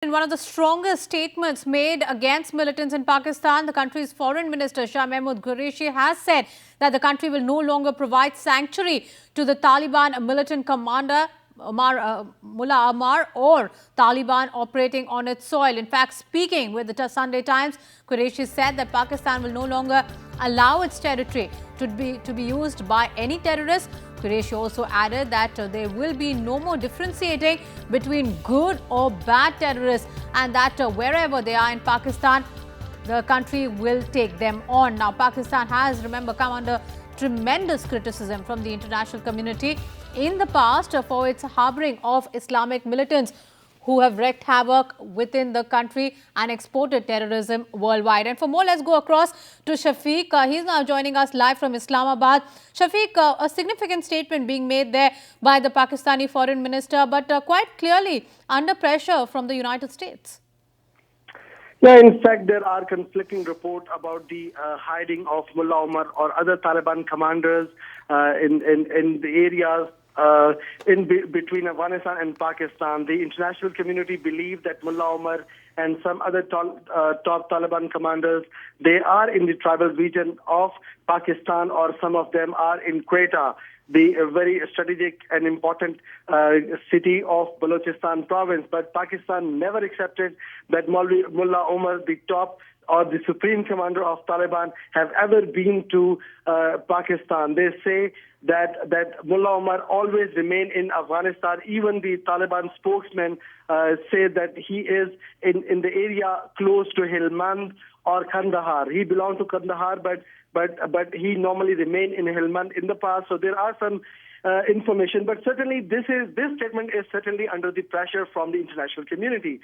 In one of the strongest statements made against militants in Pakistan, the country's foreign minister Shah Mahmood Qureshi has said that the country will no longer provide sanctuary to the Taliban militant commander Mullah Omar or Taliban operating on its soil. In fact, speaking with the Sunday Times, Qureshi said that Pakistan will no longer allow its territory to be used by any terrorist. Qureshi also added that there will be no more differentiating between good or bad terrorists and that wherever they are in Pakistan, the country will take them on. Now, Pakistan has, remember, come under tremendous criticism from the international community in the past for its harboring of Islamic militants who have wreaked havoc within the country and exported terrorism worldwide. And for more, let's go across to Shafiq. He's now joining us live from Islamabad. Shafiq, a significant statement being made there by the Pakistani foreign minister, but quite clearly under pressure from the United States. Yeah, in fact, there are conflicting reports about the hiding of Mullah Omar or other Taliban commanders in the areas between Afghanistan and Pakistan. The international community believes that Mullah Omar and some other top Taliban commanders, they are in the tribal region of Pakistan, or some of them are in Quetta, the very strategic and important city of Balochistan province. But Pakistan never accepted that Mullah Omar, the top or the supreme commander of Taliban, have ever been to Pakistan. They say that Mullah Omar always remained in Afghanistan. Even the Taliban spokesman say that he is in the area close to Helmand or Kandahar. He belonged to Kandahar, but he normally remained in Helmand in the past. So there are some information, but certainly this statement is certainly under the pressure from the international community.